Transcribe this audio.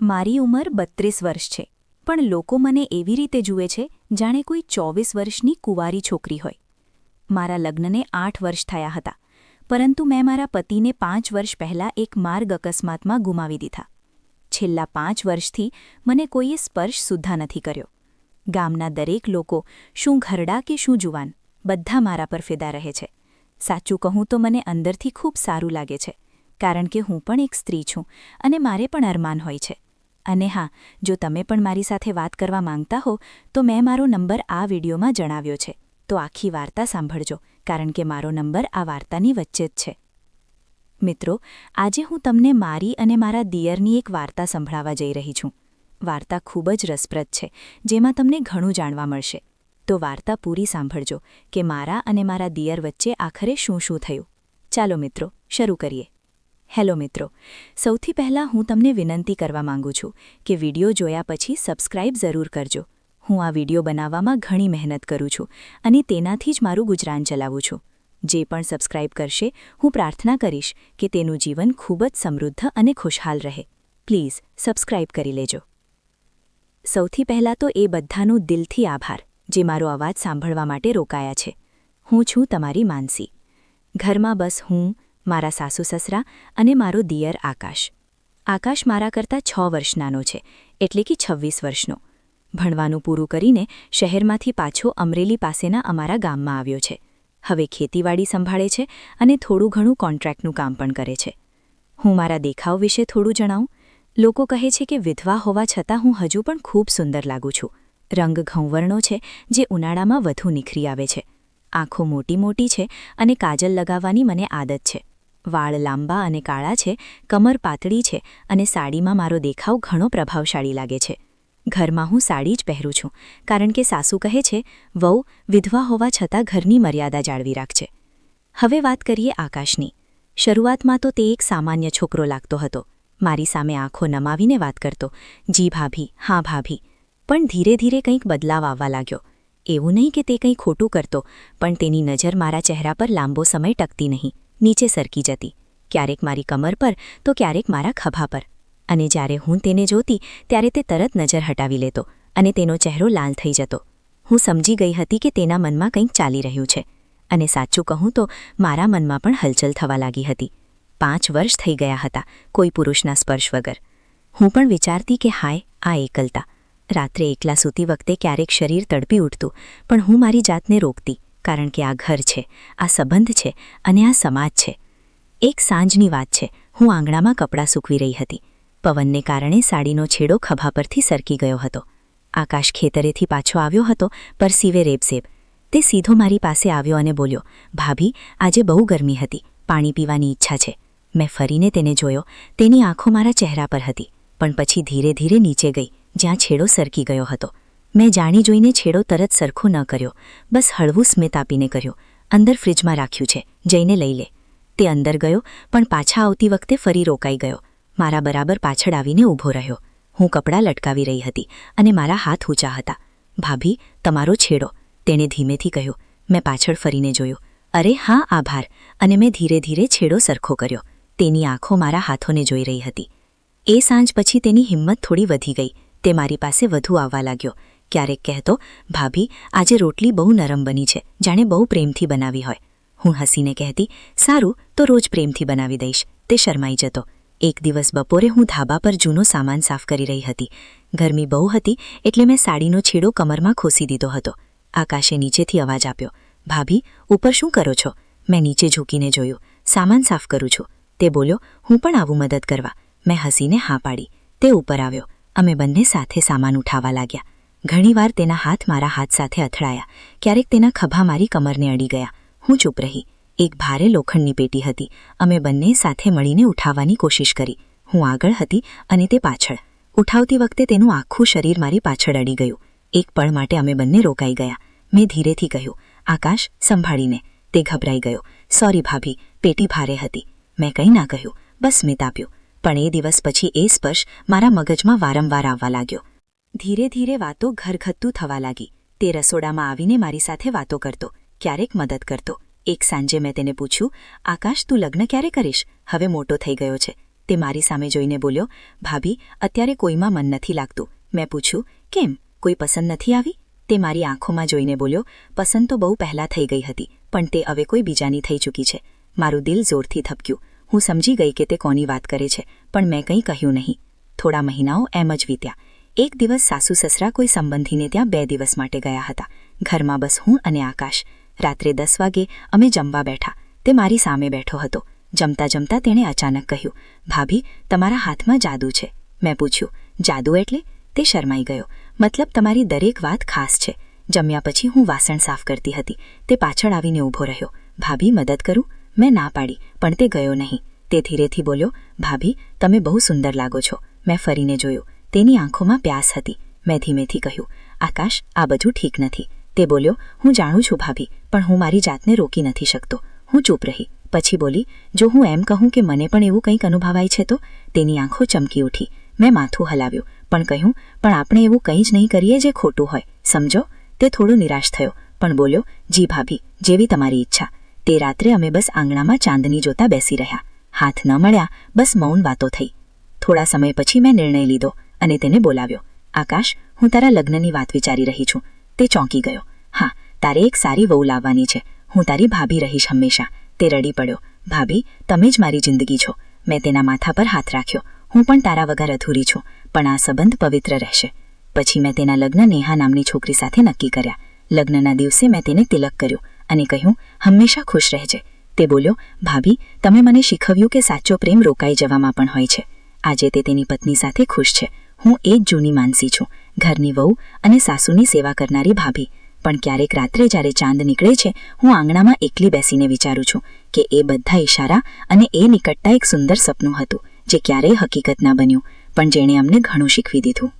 મારી ઉંમર 32 વર્ષ છે, પણ લોકો મને એવી રીતે જુએ છે જાણે કોઈ 24 વર્ષની કુંવારી છોકરી હોય. મારા લગ્નને 8 વર્ષ થયા હતા, પરંતુ મેં મારા પતિને 5 વર્ષ પહેલાં એક માર્ગ અકસ્માતમાં ગુમાવી દીધા. છેલ્લા 5 વર્ષથી મને કોઈએ સ્પર્શ સુદ્ધા નથી કર્યો. ગામના દરેક લોકો, શું ઘરડા કે શું જુવાન, બધા મારા પર ફિદા રહે છે. સાચું કહું તો મને અંદરથી ખૂબ સારું લાગે છે, કારણ કે હું પણ એક સ્ત્રી છું અને મારે પણ અરમાન હોય છે. અને હા, જો તમે પણ મારી સાથે વાત કરવા માંગતા હો તો મેં મારો નંબર આ વિડીયોમાં જણાવ્યો છે, તો આખી વાર્તા સાંભળજો, કારણ કે મારો નંબર આ વાર્તાની વચ્ચે જ છે. મિત્રો, આજે હું તમને મારી અને મારા દિયરની એક વાર્તા સંભળાવવા જઈ રહી છું. વાર્તા ખૂબ જ રસપ્રદ છે, જેમાં તમને ઘણું જાણવા મળશે. તો વાર્તા પૂરી સાંભળજો કે મારા અને મારા દિયર વચ્ચે આખરે શું શું થયું. ચાલો મિત્રો, શરૂ કરીએ. હેલો મિત્રો, સૌથી પહેલાં હું તમને વિનંતી કરવા માંગુ છું કે વિડીયો જોયા પછી સબસ્ક્રાઇબ જરૂર કરજો. હું આ વિડીયો બનાવવામાં ઘણી મહેનત કરું છું અને તેનાથી જ મારું ગુજરાન ચલાવું છું. જે પણ સબસ્ક્રાઇબ કરશે, હું પ્રાર્થના કરીશ કે તેનું જીવન ખૂબ જ સમૃદ્ધ અને ખુશહાલ રહે. પ્લીઝ સબસ્ક્રાઇબ કરી લેજો. સૌથી પહેલાં તો એ બધાનું દિલથી આભાર જે મારો અવાજ સાંભળવા માટે રોકાયા છે. હું છું તમારી માનસી. ઘરમાં બસ હું, મારા સાસુ-સસરા અને મારો દિયર આકાશ. આકાશ મારા કરતાં 6 વર્ષ નાનો છે, એટલે કે 26 વર્ષનો. ભણવાનું પૂરું કરીને શહેરમાંથી પાછો અમરેલી પાસેના અમારા ગામમાં આવ્યો છે. હવે ખેતીવાડી સંભાળે છે અને થોડું ઘણું કોન્ટ્રાક્ટનું કામ પણ કરે છે. હું મારા દેખાવ વિશે થોડું જણાવું. લોકો કહે છે કે વિધવા હોવા છતાં હું હજુ પણ ખૂબ સુંદર લાગું છું. રંગ ઘઉંવર્ણો છે જે ઉનાળામાં વધુ નિખરી આવે છે. આંખો મોટી મોટી છે અને કાજલ લગાવવાની મને આદત છે. વાળ લાંબા અને કાળા છે, કમર પાતળી છે અને સાડીમાં મારો દેખાવ ઘણો પ્રભાવશાળી લાગે છે. ઘરમાં હું સાડી જ પહેરું છું, કારણ કે સાસુ કહે છે, વહુ વિધવા હોવા છતાં ઘરની મર્યાદા જાળવી રાખજે. હવે વાત કરીએ આકાશની. શરૂઆતમાં તો તે એક સામાન્ય છોકરો લાગતો હતો. મારી સામે આંખો નમાવીને વાત કરતો, જી ભાભી, હા ભાભી. પણ ધીરે ધીરે કંઈક બદલાવ આવવા લાગ્યો. એવું નહીં કે તે કંઈ ખોટું કરતો, પણ તેની નજર મારા ચહેરા પર લાંબો સમય ટકતી નહીં, નીચે સરકી જતી. ક્યારેક મારી કમર પર તો ક્યારેક મારા ખભા પર. અને જ્યારે હું તેને જોતી ત્યારે તે તરત નજર હટાવી લેતો અને તેનો ચહેરો લાલ થઈ જતો. હું સમજી ગઈ હતી કે તેના મનમાં કંઈક ચાલી રહ્યું છે. અને સાચું કહું તો મારા મનમાં પણ હલચલ થવા લાગી હતી. 5 વર્ષ થઈ ગયા હતા કોઈ પુરુષના સ્પર્શ વગર. હું પણ વિચારતી કે હાય, આ એકલતા. રાત્રે એકલા સૂતી વખતે ક્યારેક શરીર તડપી ઉઠતું, પણ હું મારી જાતને રોકતી, કારણ કે આ ઘર છે, આ સંબંધ છે અને આ સમાજ છે. એક સાંજની વાત છે. હું આંગણામાં કપડાં સૂકવી રહી હતી. પવનને કારણે સાડીનો છેડો ખભા પરથી સરકી ગયો હતો. આકાશ ખેતરેથી પાછો આવ્યો હતો, પરસીવે રેબઝેબ. તે સીધો મારી પાસે આવ્યો અને બોલ્યો, ભાભી, આજે બહુ ગરમી હતી, પાણી પીવાની ઈચ્છા છે. મેં ફરીને તેને જોયો. તેની આંખો મારા ચહેરા પર હતી, પણ પછી ધીરે ધીરે નીચે ગઈ, જ્યાં છેડો સરકી ગયો હતો. મેં જાણી જોઈને છેડો તરત સરખો ન કર્યો, બસ હળવું સ્મિત આપીને કર્યો, અંદર ફ્રિજમાં રાખ્યું છે, જઈને લઈ લે. તે અંદર ગયો, પણ પાછા આવતી વખતે ફરી રોકાઈ ગયો. મારા બરાબર પાછળ આવીને ઊભો રહ્યો. હું કપડાં લટકાવી રહી હતી અને મારા હાથ ઊંચા હતા. ભાભી, તમારો છેડો, તેણે ધીમેથી કહ્યું. મેં પાછળ ફરીને જોયું. અરે હા, આભાર. અને મેં ધીરે ધીરે છેડો સરખો કર્યો. તેની આંખો મારા હાથોને જોઈ રહી હતી. એ સાંજ પછી તેની હિંમત થોડી વધી ગઈ. તે મારી પાસે વધુ આવવા લાગ્યો. ક્યારેક કહેતો, ભાભી, આજે રોટલી બહુ નરમ બની છે, જાણે બહુ પ્રેમથી બનાવી હોય. હું હસીને કહેતી, સારું, તો રોજ પ્રેમથી બનાવી દઈશ. તે શરમાઈ જતો. એક દિવસ બપોરે હું ધાબા પર જૂનો સામાન સાફ કરી રહી હતી. ગરમી બહુ હતી એટલે મેં સાડીનો છેડો કમરમાં ખોસી દીધો હતો. આકાશે નીચેથી અવાજ આપ્યો, ભાભી, ઉપર શું કરો છો? મેં નીચે ઝૂકીને જોયું. સામાન સાફ કરું છું. તે બોલ્યો, હું પણ આવું મદદ કરવા. મેં હસીને હા પાડી. તે ઉપર આવ્યો. અમે બંને સાથે સામાન ઉઠાવવા લાગ્યા. ઘણીવાર તેના હાથ મારા હાથ સાથે અથડાયા. ક્યારેક તેના ખભા મારી કમરને અડી ગયા. હું ચૂપ રહી. એક ભારે લોખંડની પેટી હતી. અમે બંને સાથે મળીને ઉઠાવવાની કોશિશ કરી. હું આગળ હતી અને તે પાછળ. ઉઠાવતી વખતે તેનું આખું શરીર મારી પાછળ અડી ગયું. એક પળ માટે અમે બંને રોકાઈ ગયા. મેં ધીરેથી કહ્યું, આકાશ, સંભાળીને. તે ગભરાઈ ગયો. સોરી ભાભી, પેટી ભારે હતી. મેં કંઈ ના કહ્યું, બસ સ્મિત આપ્યું. પણ એ દિવસ પછી એ સ્પર્શ મારા મગજમાં વારંવાર આવવા લાગ્યો. ધીરે ધીરે વાતો ઘરગથ્થુ થવા લાગી. તે રસોડામાં આવીને મારી સાથે વાતો કરતો, ક્યારેક મદદ કરતો. એક સાંજે મેં તેને પૂછ્યું, આકાશ, તું લગ્ન ક્યારે કરીશ? હવે મોટો થઈ ગયો છે. તે મારી સામે જોઈને બોલ્યો, ભાભી, અત્યારે કોઈમાં મન નથી લાગતું. મેં પૂછ્યું, કેમ? કોઈ પસંદ નથી આવી? તે મારી આંખોમાં જોઈને બોલ્યો, પસંદ તો બહુ પહેલાં થઈ ગઈ હતી, પણ તે હવે કોઈ બીજાની થઈ ચૂકી છે. મારું દિલ જોરથી ધબક્યું. હું સમજી ગઈ કે તે કોની વાત કરે છે, પણ મેં કંઈ કહ્યું નહીં. થોડા મહિનાઓ એમ જ વીત્યા. એક દિવસ સાસુ સસરા કોઈ સંબંધીને ત્યાં 2 દિવસ માટે ગયા હતા. ઘરમાં બસ હું અને આકાશ. રાત્રે 10 વાગે અમે જમવા બેઠા. તે મારી સામે બેઠો હતો. જમતા જમતા તેણે અચાનક કહ્યું, ભાભી, તમારા હાથમાં જાદુ છે. મેં પૂછ્યું, જાદુ એટલે? તે શરમાઈ ગયો. મતલબ તમારી દરેક વાત ખાસ છે. જમ્યા પછી હું વાસણ સાફ કરતી હતી. તે પાછળ આવીને ઊભો રહ્યો. ભાભી, મદદ કરું? મેં ના પાડી, પણ તે ગયો નહીં. તે ધીરેથી બોલ્યો, ભાભી, તમે બહુ સુંદર લાગો છો. મેં ફરીને જોયું. તેની આંખોમાં પ્યાસ હતી. મેં ધીમેથી કહ્યું, આકાશ, આ બધું ઠીક નથી. તે બોલ્યો, હું જાણું છું ભાભી, પણ હું મારી જાતને રોકી નથી શકતો. હું ચૂપ રહી. પછી બોલી, જો હું એમ કહું કે મને પણ એવું કંઈક અનુભવાય છે તો? તેની આંખો ચમકી ઉઠી. મેં માથું હલાવ્યું, પણ કહ્યું, પણ આપણે એવું કંઈ જ નહીં કરીએ જે ખોટું હોય, સમજો? તે થોડો નિરાશ થયો, પણ બોલ્યો, જી ભાભી, જેવી તમારી ઈચ્છા. તે રાત્રે અમે બસ આંગણામાં ચાંદની જોતા બેસી રહ્યા. હાથ ન મળ્યા, બસ મૌન વાતો થઈ. થોડા સમય પછી મેં નિર્ણય લીધો અને તેને બોલાવ્યો. આકાશ, હું તારા લગ્નની વાત વિચારી રહી છું. તે ચોંકી ગયો. હા, તારે એક સારી વહુ લાવવાની છે. હું તારી ભાભી રહીશ હંમેશા. તે રડી પડ્યો. ભાભી, તમે જ મારી જિંદગી છો. મેં તેના માથા પર હાથ રાખ્યો. હું પણ તારા વગર અધૂરી છું, પણ આ સંબંધ પવિત્ર રહેશે. પછી મેં તેના લગ્ન નેહા નામની છોકરી સાથે નક્કી કર્યા. લગ્નના દિવસે મેં તેને તિલક કર્યું અને કહ્યું, હંમેશા ખુશ રહેજે. તે બોલ્યો, ભાભી, તમે મને શીખવ્યું કે સાચો પ્રેમ રોકાઈ જવામાં પણ હોય છે. આજે તે તેની પત્ની સાથે ખુશ છે. હું એ જ જૂની માનસી છું, ઘરની વહુ અને સાસુની સેવા કરનારી ભાભી. પણ ક્યારેક રાત્રે જ્યારે ચાંદ નીકળે છે, હું આંગણામાં એકલી બેસીને વિચારું છું કે એ બધા ઇશારા અને એ નિકટતા એક સુંદર સપનું હતું, જે ક્યારેય હકીકત ના બન્યું, પણ જેણે અમને ઘણું શીખવી દીધું.